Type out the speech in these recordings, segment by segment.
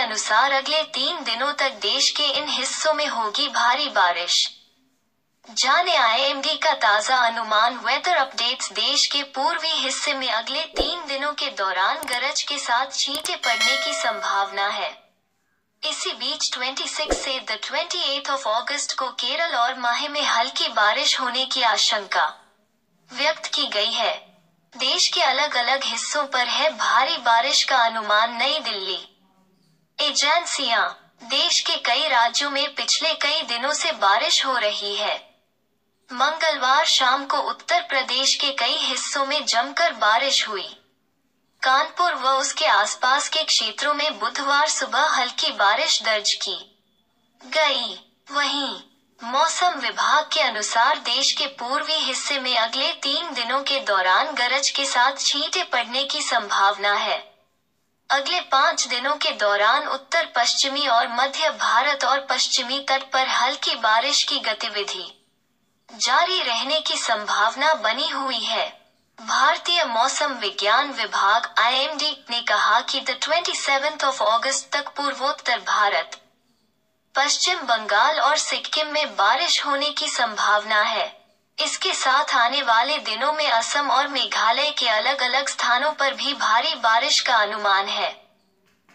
अनुसार अगले 3 दिनों तक देश के इन हिस्सों में होगी भारी बारिश। जाने आईएमडी का ताजा अनुमान। Weather updates. देश के पूर्वी हिस्से में अगले 3 दिनों के दौरान गरज के साथ छींटे पड़ने की संभावना है। इसी बीच 26 से 28 अगस्त को केरल और माहे में हल्की बारिश होने की आशंका व्यक्त की गई है। देश के अलग अलग हिस्सों पर है भारी बारिश का अनुमान। नई दिल्ली एजेंसियां। देश के कई राज्यों में पिछले कई दिनों से बारिश हो रही है। मंगलवार शाम को उत्तर प्रदेश के कई हिस्सों में जमकर बारिश हुई। कानपुर व उसके आसपास के क्षेत्रों में बुधवार सुबह हल्की बारिश दर्ज की गई। वहीं मौसम विभाग के अनुसार देश के पूर्वी हिस्से में अगले 3 दिनों के दौरान गरज के साथ छींटे पड़ने की संभावना है। अगले 5 दिनों के दौरान उत्तर पश्चिमी और मध्य भारत और पश्चिमी तट पर हल्की बारिश की गतिविधि जारी रहने की संभावना बनी हुई है। भारतीय मौसम विज्ञान विभाग आईएमडी ने कहा कि 27 अगस्त तक पूर्वोत्तर भारत, पश्चिम बंगाल और सिक्किम में बारिश होने की संभावना है। इसके साथ आने वाले दिनों में असम और मेघालय के अलग अलग स्थानों पर भी भारी बारिश का अनुमान है।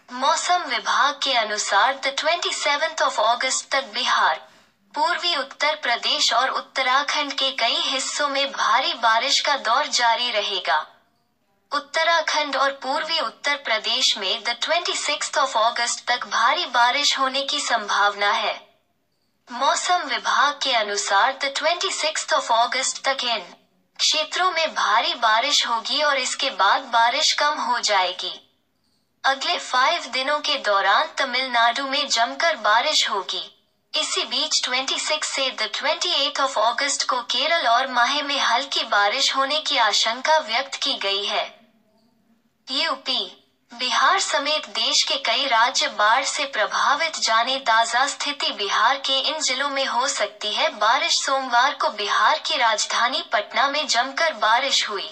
मौसम विभाग के अनुसार 27 अगस्त तक बिहार, पूर्वी उत्तर प्रदेश और उत्तराखंड के कई हिस्सों में भारी बारिश का दौर जारी रहेगा। उत्तराखंड और पूर्वी उत्तर प्रदेश में 26 अगस्त तक भारी बारिश होने की संभावना है। मौसम विभाग के अनुसार 26 अगस्त तक इन क्षेत्रों में भारी बारिश होगी और इसके बाद बारिश कम हो जाएगी। अगले 5 दिनों के दौरान तमिलनाडु में जमकर बारिश होगी। इसी बीच 26 से 28 अगस्त को केरल और माहे में हल्की बारिश होने की आशंका व्यक्त की गई है। यूपी, बिहार समेत देश के कई राज्य बाढ़ से प्रभावित। जाने ताजा स्थिति। बिहार के इन जिलों में हो सकती है बारिश। सोमवार को बिहार की राजधानी पटना में जमकर बारिश हुई।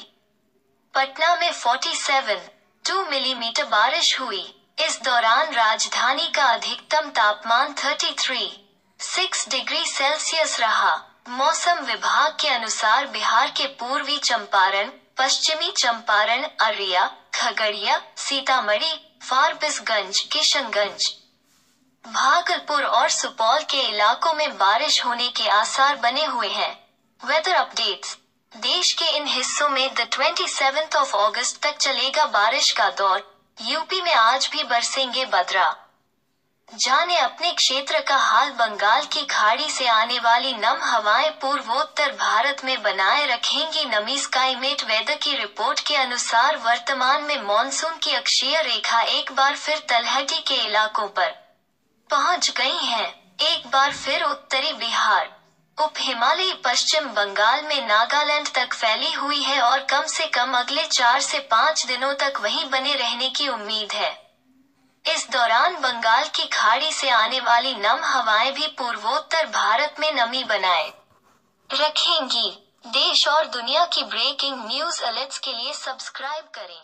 पटना में 47.2 मिलीमीटर बारिश हुई। इस दौरान राजधानी का अधिकतम तापमान 33.6 डिग्री सेल्सियस रहा। मौसम विभाग के अनुसार बिहार के पूर्वी चंपारण, पश्चिमी चंपारण, अररिया, खगड़िया, सीतामढ़ी, फारबिसगंज, किशनगंज, भागलपुर और सुपौल के इलाकों में बारिश होने के आसार बने हुए हैं। Weather updates. देश के इन हिस्सों में 27 अगस्त तक चलेगा बारिश का दौर। यूपी में आज भी बरसेंगे बदरा। जाने अपने क्षेत्र का हाल। बंगाल की खाड़ी से आने वाली नम हवाएं पूर्वोत्तर भारत में बनाए रखेंगी नमी। स्काईमेट वेदर की रिपोर्ट के अनुसार वर्तमान में मॉनसून की अक्षीय रेखा एक बार फिर तलहटी के इलाकों पर पहुंच गई है। एक बार फिर उत्तरी बिहार, उप हिमालयी पश्चिम बंगाल में नागालैंड तक फैली हुई है और कम से कम अगले 4 से 5 दिनों तक वहीं बने रहने की उम्मीद है। इस दौरान बंगाल की खाड़ी से आने वाली नम हवाएं भी पूर्वोत्तर भारत में नमी बनाए रखेंगी। देश और दुनिया की ब्रेकिंग न्यूज अलर्ट्स के लिए सब्सक्राइब करें।